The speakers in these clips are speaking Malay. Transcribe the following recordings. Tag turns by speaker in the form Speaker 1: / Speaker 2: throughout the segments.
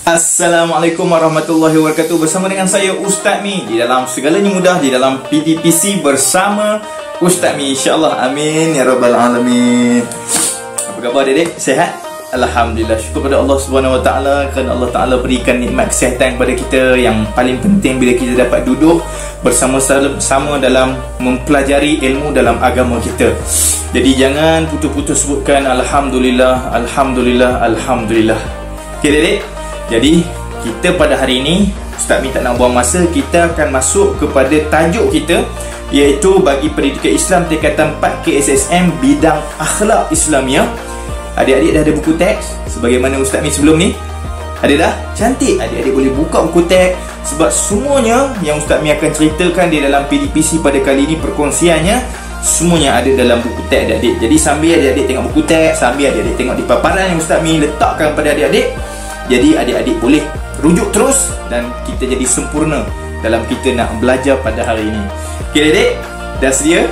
Speaker 1: Assalamualaikum warahmatullahi wabarakatuh. Bersama dengan saya Ustaz Mi di dalam segalanya mudah, di dalam PTPC bersama Ustaz Mi, insyaAllah. Amin ya rabbal alamin. Apa khabar adik? Sehat? Alhamdulillah. Syukur pada Allah Subhanahu Wa Taala kerana Allah Taala berikan nikmat kesihatan kepada kita. Yang paling penting bila kita dapat duduk bersama-sama dalam mempelajari ilmu dalam agama kita. Jadi jangan putus-putus sebutkan Alhamdulillah, Alhamdulillah, Alhamdulillah. Okay adik? Jadi kita pada hari ini, Ustaz Mi tak nak buang masa, kita akan masuk kepada tajuk kita, iaitu bagi pendidikan Islam tingkatan 4 KSSM bidang akhlak Islamiah. Adik-adik dah ada buku teks sebagaimana Ustaz Mi sebelum ni? Ada dah? Cantik. Adik-adik boleh buka buku teks, sebab semuanya yang Ustaz Mi akan ceritakan di dalam PDPC pada kali ini, perkongsiannya semuanya ada dalam buku teks adik-adik. Jadi sambil adik-adik tengok buku teks, sambil adik-adik tengok di paparan yang Ustaz Mi letakkan kepada adik-adik, jadi adik-adik boleh rujuk terus dan kita jadi sempurna dalam kita nak belajar pada hari ini. Okey adik-adik, dah sedia?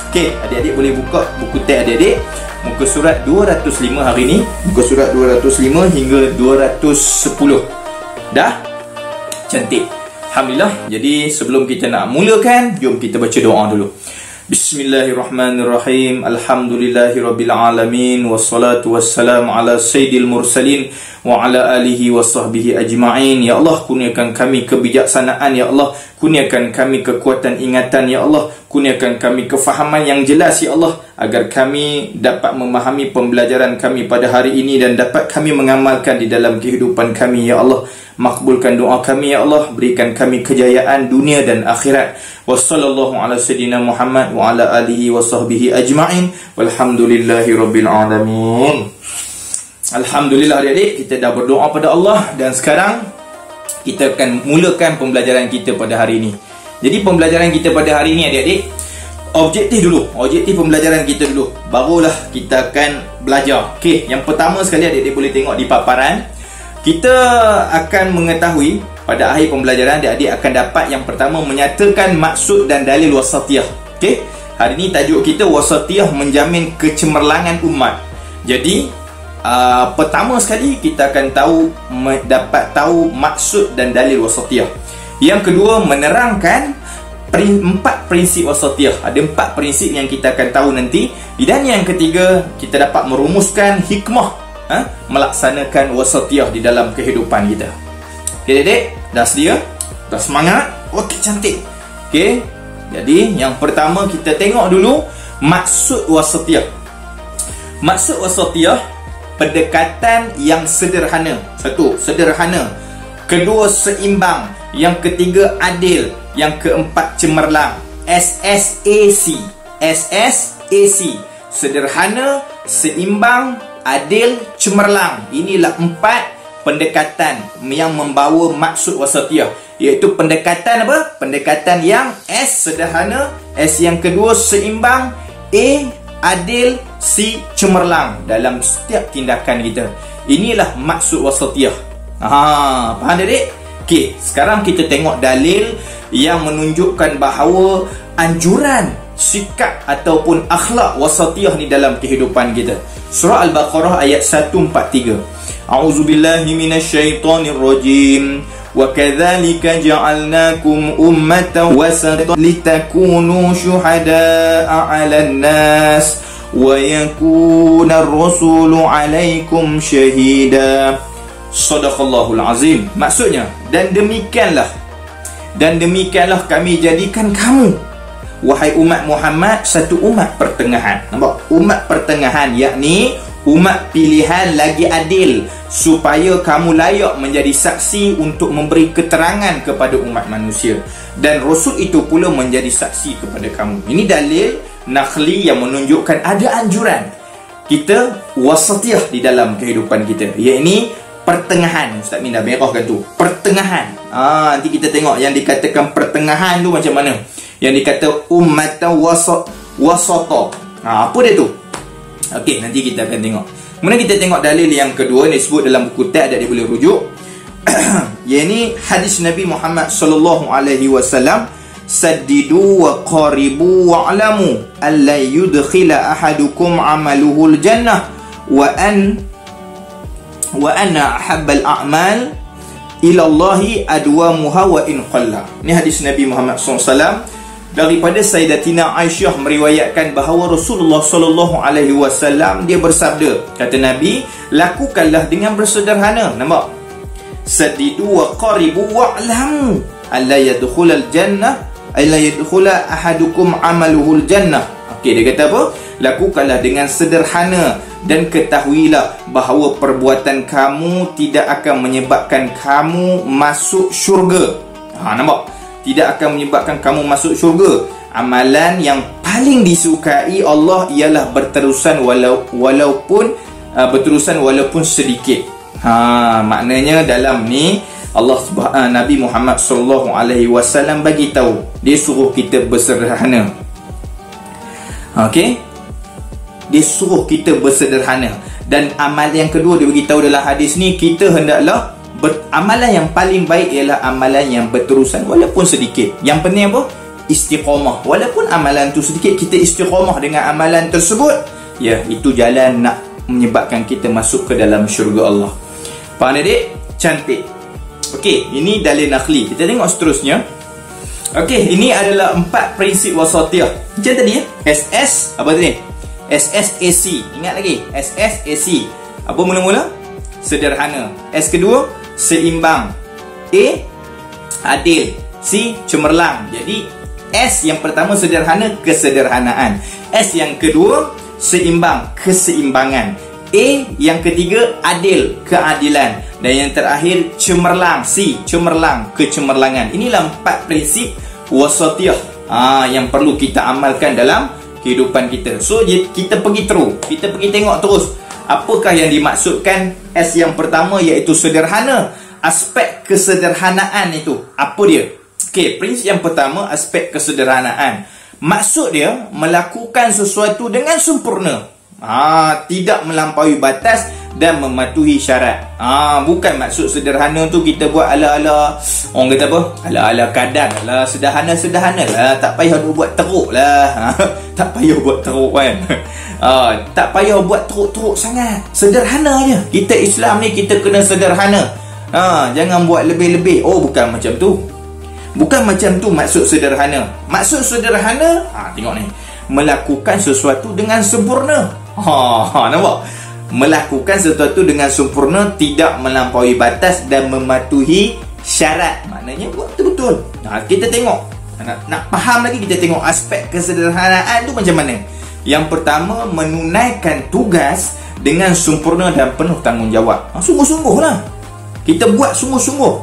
Speaker 1: Okey, adik-adik boleh buka buku teks adik-adik, muka surat 205 hari ini, muka surat 205 hingga 210. Dah? Cantik. Alhamdulillah. Jadi sebelum kita nak mulakan, jom kita baca doa dulu. Bismillahirrahmanirrahim. Alhamdulillahirabbil alamin, wassalatu wassalamu ala sayyidil mursalin wa ala alihi wa sahbihi ajma'in. Ya Allah, kurniakan kami kebijaksanaan, ya Allah, kurniakan kami kekuatan ingatan, ya Allah, kurniakan kami kefahaman yang jelas, ya Allah, agar kami dapat memahami pembelajaran kami pada hari ini dan dapat kami mengamalkan di dalam kehidupan kami, ya Allah. Makbulkan doa kami, ya Allah, berikan kami kejayaan dunia dan akhirat. Wassallallahu ala sayyidina Muhammad wa ala alihi wa sahbihi ajma'in, walhamdulillahi rabbil alamin. Alhamdulillah adik-adik, kita dah berdoa pada Allah dan sekarang kita akan mulakan pembelajaran kita pada hari ini. Jadi pembelajaran kita pada hari ini adik-adik, objektif dulu, objektif pembelajaran kita dulu, barulah kita akan belajar. Okey, yang pertama sekali adik-adik boleh tengok di paparan, kita akan mengetahui pada akhir pembelajaran adik-adik akan dapat yang pertama menyatakan maksud dan dalil wasatiyah. Okey, hari ini tajuk kita wasatiyah menjamin kecemerlangan umat. Jadi pertama sekali kita akan dapat tahu maksud dan dalil wasatiyah. Yang kedua, menerangkan 4 prinsip wasatiyah. Ada 4 prinsip yang kita akan tahu nanti. Dan yang ketiga, kita dapat merumuskan hikmah melaksanakan wasatiyah di dalam kehidupan kita. Okay adik, dah sedia? Dah semangat? Okey, cantik. Okey, jadi yang pertama kita tengok dulu maksud wasatiyah. Maksud wasatiyah, pendekatan yang sederhana. Satu, sederhana. Kedua, seimbang. Yang ketiga, adil. Yang keempat, cemerlang. SSAC. SSAC. Sederhana, seimbang, adil, cemerlang. Inilah 4 pendekatan yang membawa maksud wasatiyah, iaitu pendekatan apa? Pendekatan yang S, sederhana. S yang kedua, seimbang. A, adil. C, cemerlang dalam setiap tindakan kita. Inilah maksud wasatiyah. Faham adik? Okey, sekarang kita tengok dalil yang menunjukkan bahawa anjuran, sikap ataupun akhlak wasatiyah ni dalam kehidupan kita. Surah Al-Baqarah ayat 143. A'udzubillahi minasyaitonir rajim. Wa kadzalika ja'alnakum ummatan wasatan litakunu syuhada'a 'alan nas wa yakuna ar-rasulu 'alaikum syahida. Shadaqallahul azim. Maksudnya, dan demikianlah kami jadikan kamu, wahai umat Muhammad, satu umat pertengahan. Nampak? Umat pertengahan, yakni umat pilihan lagi adil, supaya kamu layak menjadi saksi untuk memberi keterangan kepada umat manusia, dan Rasul itu pula menjadi saksi kepada kamu. Ini dalil nakhli yang menunjukkan ada anjuran kita wasatiyah di dalam kehidupan kita, yakni pertengahan. Ustaz Min dah merahkan tu, pertengahan. Nanti kita tengok yang dikatakan pertengahan tu macam mana. Yang dikata ummatan wasata. Apa dia tu? Okey, nanti kita akan tengok. Kemudian kita tengok dalil yang kedua, disebut dalam buku teks, dia boleh rujuk. Yakni hadis Nabi Muhammad sallallahu alaihi wasallam, saddidu wa qaribu wa'lamu alla yudkhila ahadukum amaluhul jannah wa anna ahabbal a'mal ila Allahi adwamuha wa in qalla. Ini hadis Nabi Muhammad SAW daripada Sayyidatina Aisyah meriwayatkan bahawa Rasulullah SAW dia bersabda, kata Nabi, lakukanlah dengan bersederhana. Nampak? Sadidu wa qaribu wa'lamu alla yadkhulal jannah alla yadkhula ahadukum amaluhul jannah. Okey, dia kata apa? Lakukanlah dengan sederhana dan ketahuilah bahawa perbuatan kamu tidak akan menyebabkan kamu masuk syurga. Nampak? Tidak akan menyebabkan kamu masuk syurga. Amalan yang paling disukai Allah ialah berterusan walaupun sedikit. Maknanya dalam ni Nabi Muhammad SAW bagi tahu, dia suruh kita bersederhana. Okey? Dia suruh kita bersederhana. Dan amal yang kedua dia beritahu dalam hadis ni, kita hendaklah amalan yang paling baik ialah amalan yang berterusan walaupun sedikit. Yang penting apa? Istiqamah. Walaupun amalan tu sedikit, kita istiqamah dengan amalan tersebut, ya, itu jalan nak menyebabkan kita masuk ke dalam syurga Allah. Faham adik? Cantik. Okey, ini dalil naqli. Kita tengok seterusnya. Okey, ini adalah 4 prinsip wasatiyah. Macam tadi ya. SS apa tadi? SSAC. Ingat lagi? SSAC. Apa mula-mula? Sederhana. S kedua, seimbang. A, adil. C, cemerlang. Jadi S yang pertama sederhana, kesederhanaan. S yang kedua, seimbang, keseimbangan. A yang ketiga, adil, keadilan. Dan yang terakhir, cemerlang. C, cemerlang, kecemerlangan. Inilah 4 prinsip wasatiyah yang perlu kita amalkan dalam kehidupan kita. So kita pergi terus, kita pergi tengok terus apakah yang dimaksudkan S yang pertama, iaitu sederhana. Aspek kesederhanaan itu apa dia? Okey, prinsip yang pertama, aspek kesederhanaan. Maksud dia melakukan sesuatu dengan sempurna, tidak melampaui batas dan mematuhi syarat. Bukan maksud sederhana tu kita buat ala-ala, orang kata apa? Ala-ala kadang lah, sederhana-sederhana lah, tak payah buat teruk lah. Tak payah buat teruk kan. Tak payah buat teruk-teruk sangat. Sederhana je. Kita Islam ni kita kena sederhana. Jangan buat lebih-lebih. Bukan macam tu. Bukan macam tu maksud sederhana. Maksud sederhana, tengok ni, melakukan sesuatu dengan sempurna. Nampak? Melakukan sesuatu dengan sempurna, tidak melampaui batas dan mematuhi syarat. Maknanya buat betul-betul. Kita tengok. Nak faham lagi, kita tengok aspek kesederhanaan tu macam mana. Yang pertama, menunaikan tugas dengan sempurna dan penuh tanggungjawab. Sungguh-sungguh lah. Kita buat sungguh-sungguh.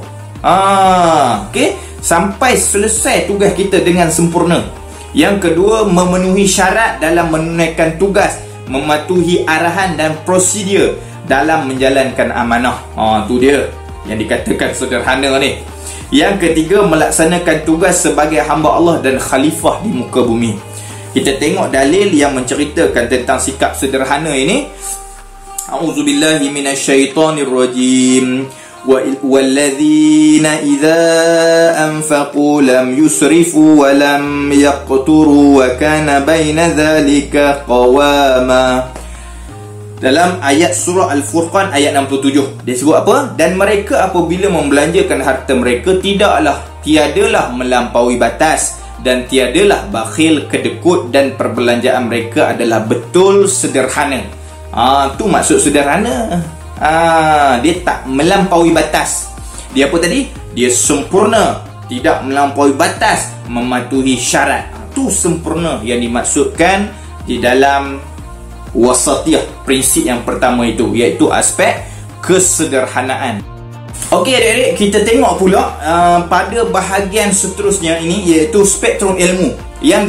Speaker 1: Okey, sampai selesai tugas kita dengan sempurna. Yang kedua, memenuhi syarat dalam menunaikan tugas, mematuhi arahan dan prosedur dalam menjalankan amanah. Tu dia yang dikatakan sederhana ni. Yang ketiga, melaksanakan tugas sebagai hamba Allah dan khalifah di muka bumi. Kita tengok dalil yang menceritakan tentang sikap sederhana ini. A'udzubillahi minasyaitonirrajim. Walladzina idza anfaqu lam yusrifu wa lam yaqturu wa kana baina dzalika qawama. Dalam ayat surah Al-Furqan ayat 67, dia sebut apa? Dan mereka apabila membelanjakan harta mereka, tiadalah melampaui batas dan tiadalah bakhil, kedekut, dan perbelanjaan mereka adalah betul sederhana. Tu maksud sederhana. Dia tak melampaui batas. Dia apa tadi? Dia sempurna, tidak melampaui batas, mematuhi syarat. Tu sempurna yang dimaksudkan di dalam wasatiyah, prinsip yang pertama itu, iaitu aspek kesederhanaan. Okey adik-adik, kita tengok pula pada bahagian seterusnya ini, iaitu spektrum ilmu yang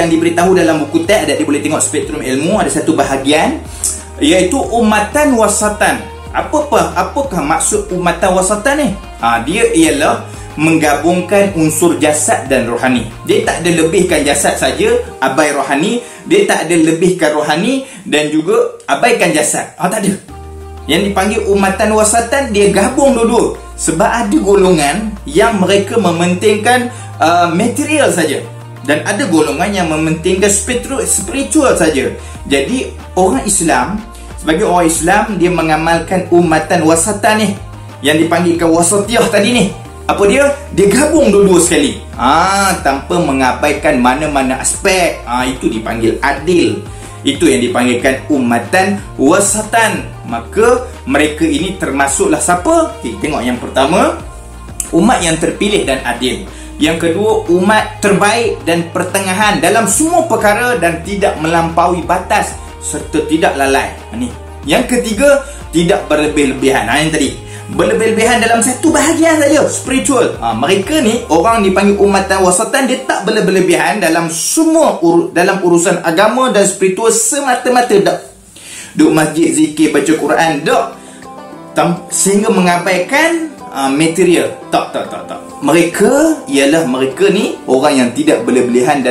Speaker 1: diberitahu dalam buku teks. Adik boleh tengok spektrum ilmu, ada satu bahagian iaitu umatan wasatan. Apakah maksud umatan wasatan ni? Dia ialah menggabungkan unsur jasad dan rohani. Dia tak ada lebihkan jasad saja, abai rohani. Dia tak ada lebihkan rohani dan juga abaikan jasad. Tak ada. Yang dipanggil umatan wasatan, dia gabung dua-dua. Sebab ada golongan yang mereka mementingkan material saja. dan ada golongan yang mementingkan spiritual saja. Jadi orang Islam, sebagai orang Islam, dia mengamalkan umatan wasatan ni, yang dipanggilkan wasatiyah tadi ni. Apa dia? Dia gabung dua-dua sekali, tanpa mengabaikan mana-mana aspek. Itu dipanggil adil. Itu yang dipanggilkan umatan wasatan. Maka mereka ini termasuklah siapa? Kita tengok yang pertama, umat yang terpilih dan adil. Yang kedua, umat terbaik dan pertengahan dalam semua perkara dan tidak melampaui batas serta tidak lalai. Ni. Yang ketiga, tidak berlebih-lebihan. Yang tadi, berlebih-lebihan dalam satu bahagian saja, spiritual. Mereka ni orang dipanggil umatan wasatan, dia tak berlebih-lebihan dalam semua dalam urusan agama dan spiritual semata-mata dak. Duk masjid, zikir, baca Quran dak. Sehingga mengabaikan material. Tak. Mereka ni orang yang tidak berlebih-lebihan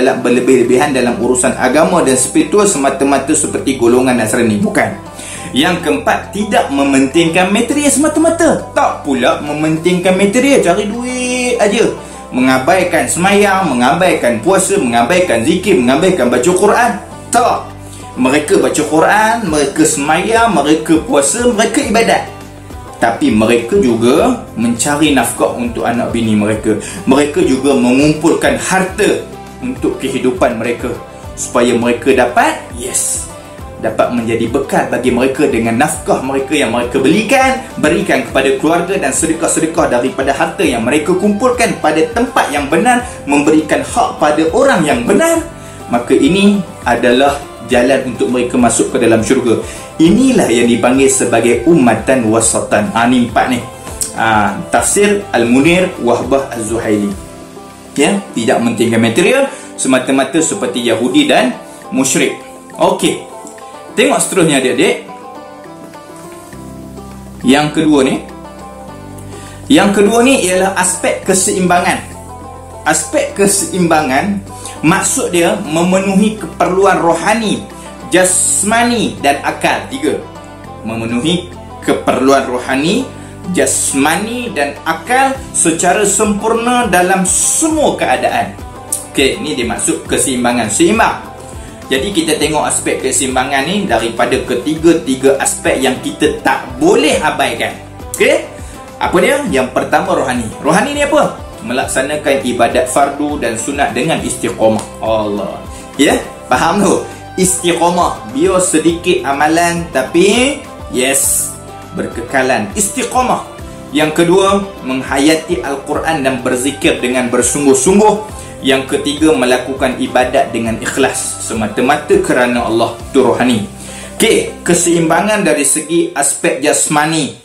Speaker 1: dalam urusan agama dan spiritual semata-mata seperti golongan Nasrani. Bukan. Yang keempat, tidak mementingkan material semata-mata. Tak pula mementingkan material, cari duit aja. Mengabaikan semayang, mengabaikan puasa, mengabaikan zikir, mengabaikan baca Quran. Tak. Mereka baca Quran, mereka semayang, mereka puasa, mereka ibadat. Tapi mereka juga mencari nafkah untuk anak bini mereka. Mereka juga mengumpulkan harta untuk kehidupan mereka, supaya mereka dapat menjadi bekal bagi mereka dengan nafkah mereka yang mereka berikan kepada keluarga, dan sedekah-sedekah daripada harta yang mereka kumpulkan pada tempat yang benar, memberikan hak pada orang yang benar. Maka ini adalah jalan untuk mereka masuk ke dalam syurga. Inilah yang dipanggil sebagai umatan wasatan. Ni empat ni. Tafsir Al-Munir Wahbah Az-Zuhaili. Tidak mementingkan material semata-mata seperti Yahudi dan musyrik. Okey. Tengok seterusnya adik-adik. Yang kedua ni ialah aspek keseimbangan. Aspek keseimbangan maksud dia memenuhi keperluan rohani, jasmani dan akal. 3. Memenuhi keperluan rohani, jasmani dan akal secara sempurna dalam semua keadaan. Okey, ni dia maksud keseimbangan. Seimbang. Jadi kita tengok aspek keseimbangan ni daripada ketiga-tiga aspek yang kita tak boleh abaikan. Okey? Apa dia? Yang pertama, rohani. Rohani ni apa? Melaksanakan ibadat fardu dan sunat dengan istiqamah. Allah. Faham tu? Istiqamah. Biar sedikit amalan tapi berkekalan. Istiqamah. Yang kedua, menghayati Al-Quran dan berzikir dengan bersungguh-sungguh. Yang ketiga, melakukan ibadat dengan ikhlas semata-mata kerana Allah. Itu rohani. Okey, keseimbangan dari segi aspek jasmani.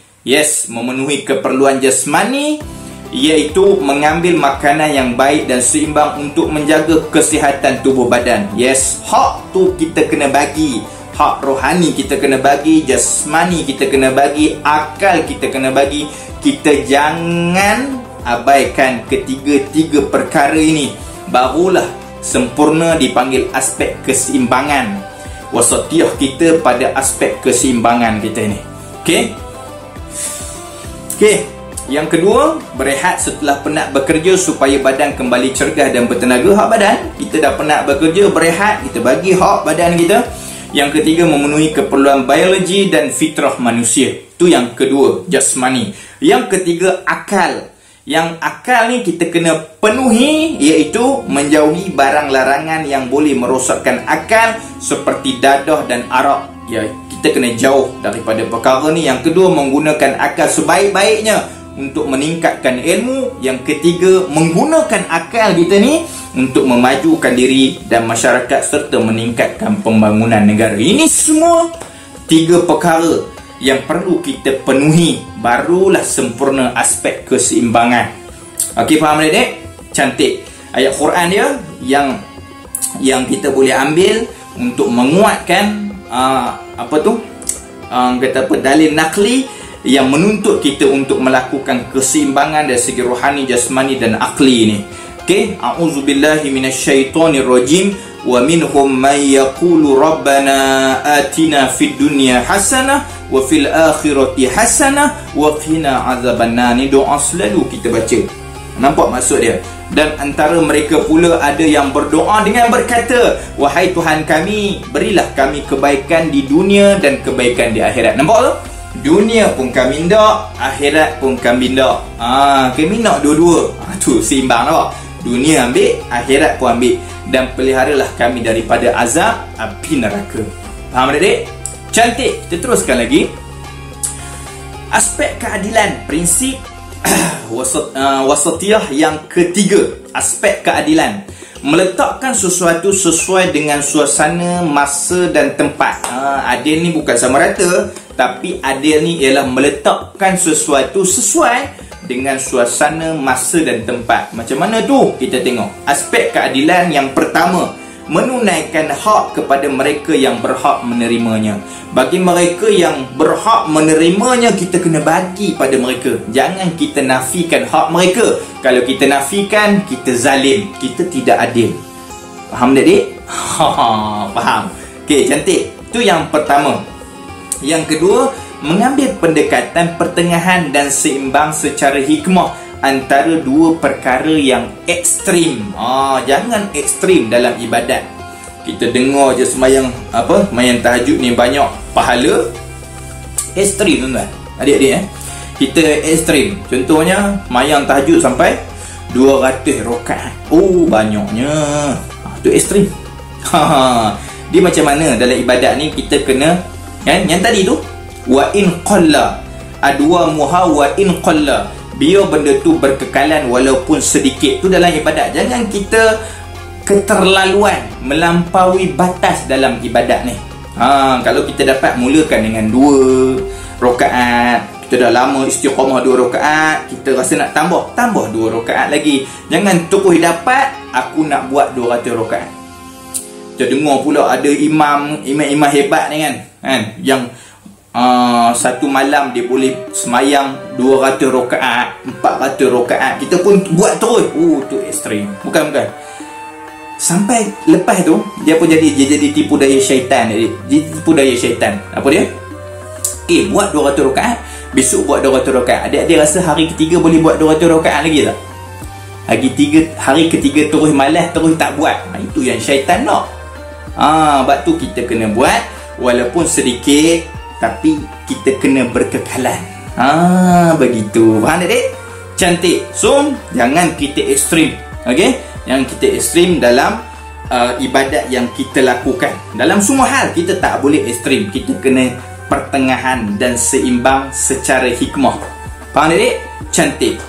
Speaker 1: Memenuhi keperluan jasmani, iaitu mengambil makanan yang baik dan seimbang untuk menjaga kesihatan tubuh badan. Hak tu kita kena bagi. Hak rohani kita kena bagi, jasmani kita kena bagi, akal kita kena bagi. Kita jangan abaikan ketiga-tiga perkara ini. Barulah sempurna dipanggil aspek keseimbangan. Wasatiyah kita pada aspek keseimbangan kita ni. Okey. Yang kedua, berehat setelah penat bekerja supaya badan kembali cergas dan bertenaga. Hak badan, kita dah penat bekerja, berehat, kita bagi hak badan kita. Yang ketiga, memenuhi keperluan biologi dan fitrah manusia. Itu yang kedua, jasmani. Yang ketiga, akal. Yang akal ni kita kena penuhi, iaitu menjauhi barang larangan yang boleh merosakkan akal seperti dadah dan arak. Kita kena jauh daripada perkara ni. Yang kedua, menggunakan akal sebaik-baiknya untuk meningkatkan ilmu. Yang ketiga, menggunakan akal kita ni untuk memajukan diri dan masyarakat serta meningkatkan pembangunan negara. Ini semua 3 perkara yang perlu kita penuhi, barulah sempurna aspek keseimbangan. Okey, faham adik? Cantik. Ayat Quran dia yang kita boleh ambil untuk menguatkan dalil nakli yang menuntut kita untuk melakukan keseimbangan dari segi rohani, jasmani dan akli ni. Okey, a'udzubillahi minasyaitonirrajim. Wa minhum man yaqulu rabbana atina fid dunya hasanah wa fil akhirati hasanah wa qina azabannar. Ni doa selalu kita baca. Nampak maksud dia? Dan antara mereka pula ada yang berdoa dengan berkata, wahai Tuhan kami, berilah kami kebaikan di dunia dan kebaikan di akhirat. Nampak tak? Dunia pun kami nak, akhirat pun kami nak. Kami nak dua-dua. Tu seimbang tak? Dunia ambil, akhirat pun ambil. Dan peliharalah kami daripada azab api neraka. Faham adik? Cantik. Kita teruskan lagi. Aspek keadilan, prinsip wasatiyah yang ketiga. Aspek keadilan, meletakkan sesuatu sesuai dengan suasana, masa dan tempat. Adil ni bukan sama rata, tapi adil ni ialah meletakkan sesuatu sesuai dengan suasana, masa dan tempat. Macam mana tu? Kita tengok. Aspek keadilan yang pertama, menunaikan hak kepada mereka yang berhak menerimanya. Bagi mereka yang berhak menerimanya, kita kena bagi pada mereka. Jangan kita nafikan hak mereka. Kalau kita nafikan, kita zalim, kita tidak adil. Faham tak, dik? Faham. Okey, cantik. Itu yang pertama. Yang kedua, mengambil pendekatan pertengahan dan seimbang secara hikmah antara dua perkara yang ekstrim. Jangan ekstrim dalam ibadat. Kita dengar je semayang semayang tahajud ni banyak pahala. Ekstrim tuan-tuan, adik-adik kita ekstrim. Contohnya semayang tahajud sampai 200 rakaat. Banyaknya. Tu ekstrim. Dia macam mana dalam ibadat ni kita kena yang tadi tu, wa in qalla adwamuha wa in qalla, biar benda tu berkekalan walaupun sedikit. Tu dalam ibadat. Jangan kita keterlaluan, melampaui batas dalam ibadat ni. Kalau kita dapat mulakan dengan 2 rakaat, kita dah lama istiqamah 2 rakaat, kita rasa nak tambah 2 rakaat lagi. Jangan terus dapat aku nak buat 200 rakaat. Kita dengar pula ada imam hebat ni kan, yang satu malam dia boleh semayang 200 rakaat, 400 rakaat. Kita pun buat terus. Tu ekstrim. Bukan. Sampai lepas tu dia pun jadi tipu daya syaitan. Dia tipu daya syaitan. Apa dia? Buat 200 rakaat, besok buat 200 rakaat. Adik-adik rasa hari ketiga boleh buat 200 rakaat lagi tak? Hari ketiga terus malas, terus tak buat. Itu yang syaitan nak. Sebab tu kita kena buat walaupun sedikit, tapi kita kena berkekalan. Begitu. Faham tak, dek? Cantik. So, jangan kita ekstrim. Okey? Jangan kita ekstrim dalam ibadat yang kita lakukan. Dalam semua hal kita tak boleh ekstrim. Kita kena pertengahan dan seimbang secara hikmah. Faham tak, dek? Cantik.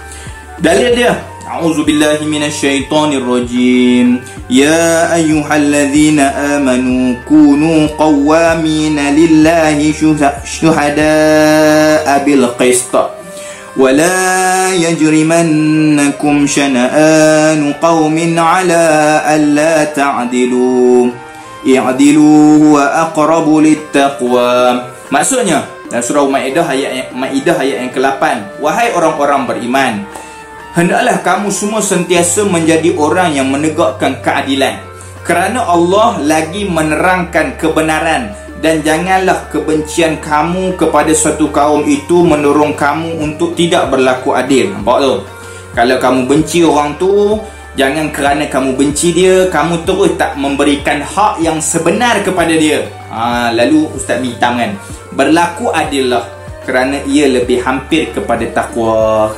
Speaker 1: Dalil dia, a'udzubillahi minasyaitonirrajim. Ya ayyuhalladzina amanu kunu qawwamina lillahi syuhada'a bil qist wa la yajrimannakum shana'anu qaumin 'ala alla ta'dilu i'dilu huwa aqrabu littaqwa. Maksudnya dalam surah Maidah ayat yang ke-8, wahai orang-orang beriman, hendaklah kamu semua sentiasa menjadi orang yang menegakkan keadilan, kerana Allah lagi menerangkan kebenaran, dan janganlah kebencian kamu kepada suatu kaum itu mendorong kamu untuk tidak berlaku adil. Nampak tu? Kalau kamu benci orang tu, jangan kerana kamu benci dia, kamu terus tak memberikan hak yang sebenar kepada dia. Lalu Ustaz hitam kan, berlaku adillah, kerana ia lebih hampir kepada takwa.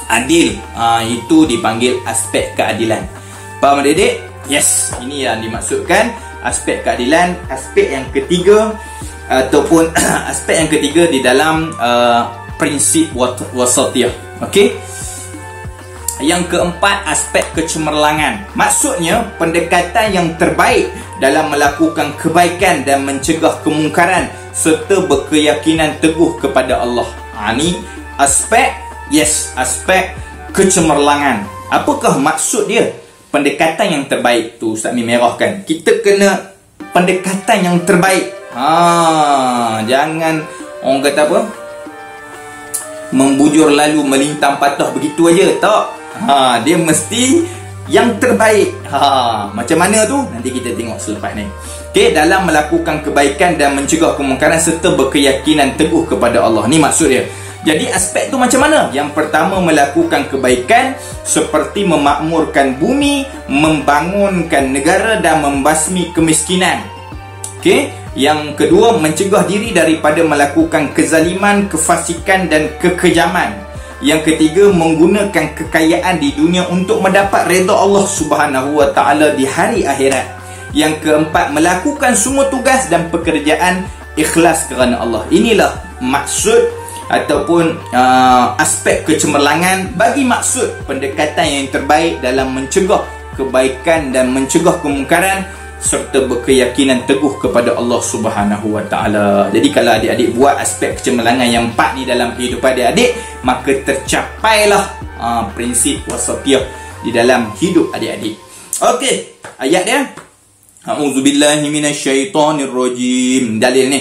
Speaker 1: Adil, itu dipanggil aspek keadilan. Faham adik-adik? Yes, ini yang dimaksudkan aspek keadilan. Aspek yang ketiga ataupun aspek yang ketiga di dalam prinsip wasatiyah. Okey. Yang keempat, aspek kecemerlangan. Maksudnya pendekatan yang terbaik dalam melakukan kebaikan dan mencegah kemungkaran serta berkeyakinan teguh kepada Allah. Ini aspek kecemerlangan. Apakah maksud dia? Pendekatan yang terbaik tu Ustaz merahkan. Kita kena pendekatan yang terbaik. Jangan orang kata apa, membujur lalu melintang patah begitu aja. Tak. Dia mesti yang terbaik. Macam mana tu? Nanti kita tengok selepas ni. Okey, dalam melakukan kebaikan dan mencegah kemungkaran serta berkeyakinan teguh kepada Allah. Ni maksud dia. Jadi aspek tu macam mana? Yang pertama, melakukan kebaikan seperti memakmurkan bumi, membangunkan negara dan membasmi kemiskinan. Okey. Yang kedua, mencegah diri daripada melakukan kezaliman, kefasikan dan kekejaman. Yang ketiga, menggunakan kekayaan di dunia untuk mendapat redha Allah Subhanahu wa taala di hari akhirat. Yang keempat, melakukan semua tugas dan pekerjaan ikhlas kerana Allah. Inilah maksud ataupun aspek kecemerlangan bagi maksud pendekatan yang terbaik dalam mencegah kebaikan dan mencegah kemungkaran serta berkeyakinan teguh kepada Allah Subhanahu wa taala. Jadi kalau adik-adik buat aspek kecemerlangan yang 4 ni dalam kehidupan adik-adik, maka tercapailah prinsip wasatiyah di dalam hidup adik-adik. Okey, ayat dia. A'udzubillahi minasyaitonirrajim. Dalil ni.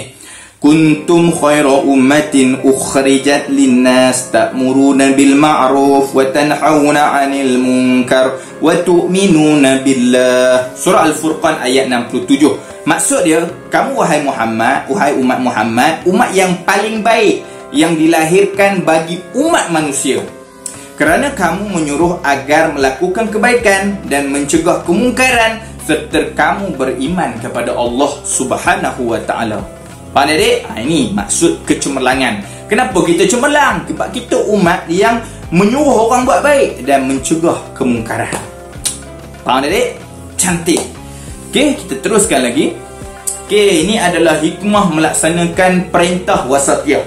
Speaker 1: Kuntum khaira ummatin ukhrijat linnas ta'muruna bil ma'ruf wa tanhauna 'anil munkar wa tu'minuna billah. Surah Al-Furqan ayat 67. Maksud dia, kamu wahai Muhammad, wahai umat Muhammad, umat yang paling baik yang dilahirkan bagi umat manusia. Kerana kamu menyuruh agar melakukan kebaikan dan mencegah kemungkaran serta kamu beriman kepada Allah Subhanahu wa taala. Faham adik? Ini maksud kecemerlangan. Kenapa kita cemerlang? Sebab kita umat yang menyuruh orang buat baik dan mencegah kemungkaran. Faham adik? Cantik. Okey, kita teruskan lagi. Okey, ini adalah hikmah melaksanakan perintah wasatiyah.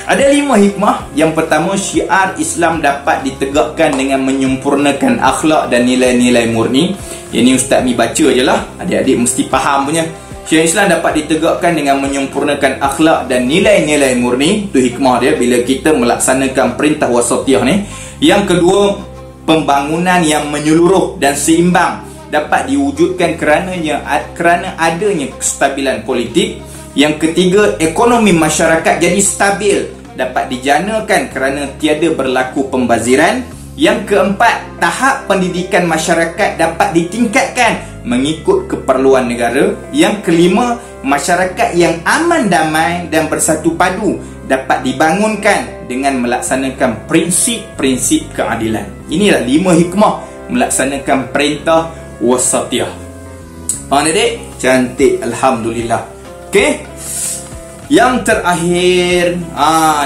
Speaker 1: Ada 5 hikmah. Yang pertama, syiar Islam dapat ditegakkan dengan menyempurnakan akhlak dan nilai-nilai murni. Yang ni Ustaz Mi baca je lah. Adik-adik mesti faham punya. Syiar Islam dapat ditegakkan dengan menyempurnakan akhlak dan nilai-nilai murni. Itu hikmah dia bila kita melaksanakan perintah wasatiyah ni. Yang kedua, pembangunan yang menyeluruh dan seimbang dapat diwujudkan kerana adanya kestabilan politik. Yang ketiga, ekonomi masyarakat jadi stabil, dapat dijanakan kerana tiada berlaku pembaziran. Yang keempat, tahap pendidikan masyarakat dapat ditingkatkan mengikut keperluan negara. Yang kelima, masyarakat yang aman, damai dan bersatu padu dapat dibangunkan dengan melaksanakan prinsip-prinsip keadilan. Inilah 5 hikmah melaksanakan perintah wasatiyah. Faham adik? Cantik, alhamdulillah. Okey. Yang terakhir,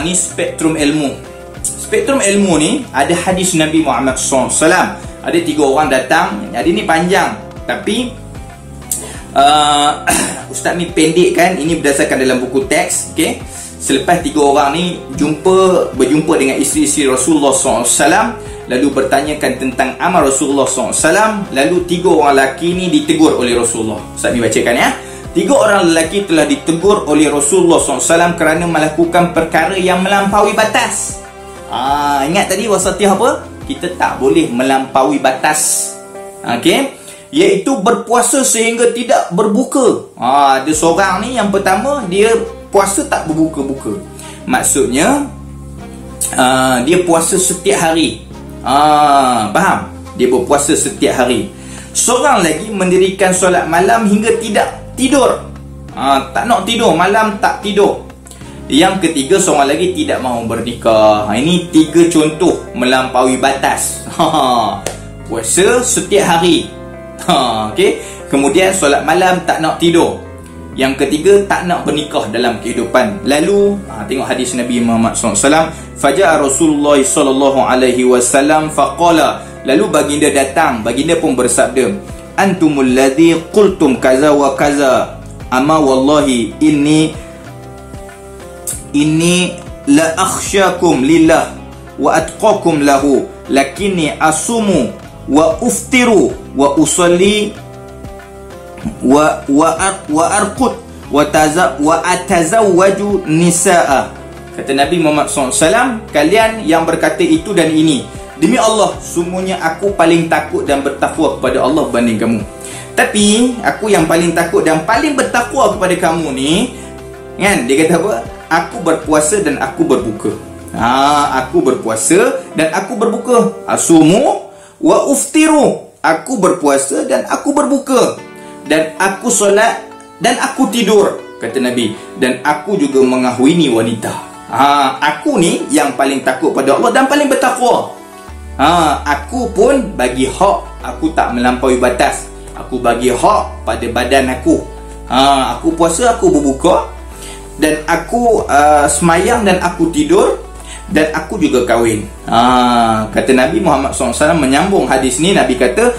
Speaker 1: ni spektrum ilmu. Spektrum ilmu ni ada hadis Nabi Muhammad SAW. Ada 3 orang datang. Hadis ni panjang, tapi Ustaz ni pendekkan. Ini berdasarkan dalam buku teks. Okay? Selepas 3 orang ni berjumpa dengan isteri-isteri Rasulullah SAW, lalu bertanyakan tentang amal Rasulullah SAW. Lalu 3 orang lelaki ni ditegur oleh Rasulullah. Ustaz ni bacakan ya. 3 orang lelaki telah ditegur oleh Rasulullah SAW kerana melakukan perkara yang melampaui batas. Ingat tadi wasatiyah apa? Kita tak boleh melampaui batas. Okey, iaitu berpuasa sehingga tidak berbuka. Ada seorang ni, yang pertama dia puasa tak berbuka-buka. Maksudnya dia puasa setiap hari. Faham? Dia berpuasa setiap hari. Seorang lagi mendirikan solat malam hingga tidak tidur. Tak nak tidur, malam tak tidur. Yang ketiga, seorang lagi tidak mahu bernikah. Ini 3 contoh melampaui batas. Puasa setiap hari. Okay? Kemudian solat malam, tak nak tidur. Yang ketiga, tak nak bernikah dalam kehidupan. Lalu tengok hadis Nabi Muhammad SAW. Faja'a Rasulullah SAW faqala. Lalu baginda datang. Baginda pun bersabda, antumul ladzi qultum kaza wa kaza, amma wallahi inni la akhsyakum lillah wa atqakum lahu, lakinni asumu wa uftiru wa usalli wa arqud wa atazawwaju nisaa. Kata Nabi Muhammad SAW, kalian yang berkata itu dan ini, demi Allah, sungguhnya aku paling takut dan bertakwa kepada Allah berbanding kamu. Tapi aku yang paling takut dan paling bertakwa kepada kamu ni, kan, dia kata apa? Aku berpuasa dan aku berbuka. Aku berpuasa dan aku berbuka. Asumu wa uftiru. Aku berpuasa dan aku berbuka. Dan aku solat dan aku tidur, kata Nabi. Dan aku juga mengahwini wanita. Aku ni yang paling takut pada Allah dan paling bertakwa. Aku pun bagi hak, aku tak melampaui batas. Aku bagi hak pada badan aku. Aku puasa, aku berbuka, dan aku semayang, dan aku tidur, dan aku juga kahwin. Kata Nabi Muhammad SAW menyambung hadis ni, Nabi kata,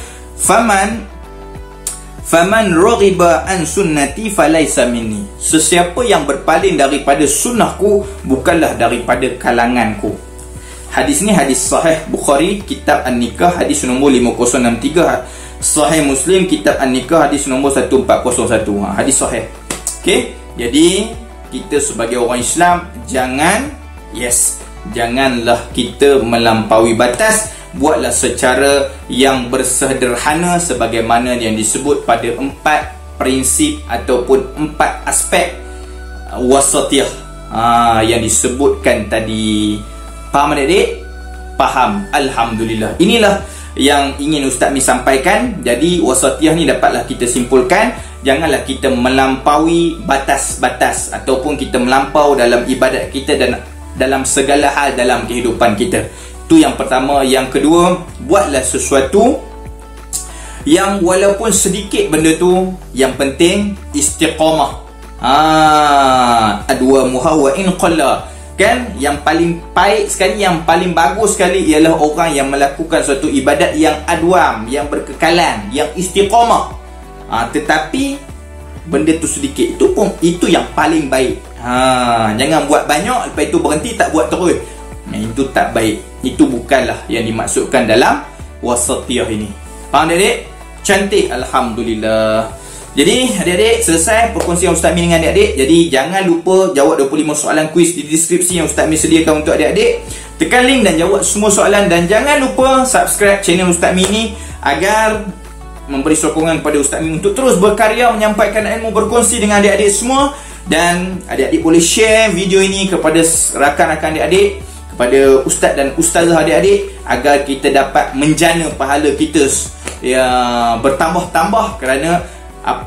Speaker 1: Faman raghiba an sunnati falaysa minni. Sesiapa yang berpaling daripada sunnahku bukanlah daripada kalanganku. Hadis ni hadis sahih Bukhari kitab An-Nikah hadis nombor 5063, Sahih Muslim kitab An-Nikah hadis nombor 1401. Hadis sahih. Okey, jadi kita sebagai orang Islam janganlah kita melampaui batas. Buatlah secara yang bersederhana sebagaimana yang disebut pada 4 prinsip ataupun 4 aspek wasatiyah yang disebutkan tadi. Faham adik-adik? Faham. Alhamdulillah. Inilah yang ingin Ustaz Mi sampaikan. Jadi wasatiyah ni dapatlah kita simpulkan, janganlah kita melampaui batas-batas ataupun kita melampau dalam ibadat kita dan dalam segala hal dalam kehidupan kita. Itu yang pertama. Yang kedua, buatlah sesuatu yang walaupun sedikit benda tu, yang penting istiqamah. Adwa muha wa in qalla. Kan, yang paling baik sekali, yang paling bagus sekali ialah orang yang melakukan suatu ibadat yang adwam, yang berkekalan, yang istiqamah. Tetapi benda tu sedikit, itu yang paling baik. Jangan buat banyak, lepas itu berhenti tak buat terus. Itu tak baik. Itu bukanlah yang dimaksudkan dalam wasatiyah ini. Faham adik-adik? Cantik. Alhamdulillah. Jadi adik-adik, selesai perkongsian Ustaz Mi dengan adik-adik. Jadi jangan lupa jawab 25 soalan kuis di deskripsi yang Ustaz Mi sediakan untuk adik-adik. Tekan link dan jawab semua soalan. Dan jangan lupa subscribe channel Ustaz Mi ini agar memberi sokongan kepada Ustaz Mi untuk terus berkarya menyampaikan ilmu, berkongsi dengan adik-adik semua. Dan adik-adik boleh share video ini kepada rakan-rakan adik-adik, kepada ustaz dan ustazah adik-adik, agar kita dapat menjana pahala kita bertambah-tambah. Kerana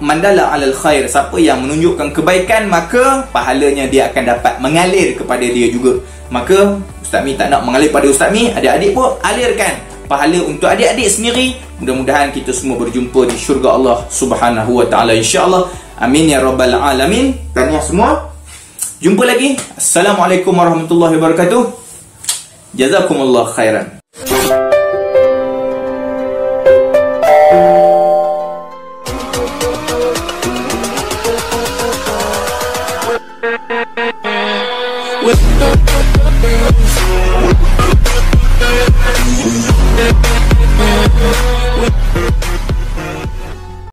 Speaker 1: mandala alal khair, siapa yang menunjukkan kebaikan, maka pahalanya dia akan dapat mengalir kepada dia juga. Maka Ustaz Mi tak nak mengalir pada Ustaz Mi, adik-adik pun alirkan pahala untuk adik-adik sendiri. Mudah-mudahan kita semua berjumpa di syurga Allah Subhanahu wa taala, insya-Allah. Amin ya rabbal alamin. Tahniah semua. Jumpa lagi. Assalamualaikum warahmatullahi wabarakatuh. Jazakumullah khairan. With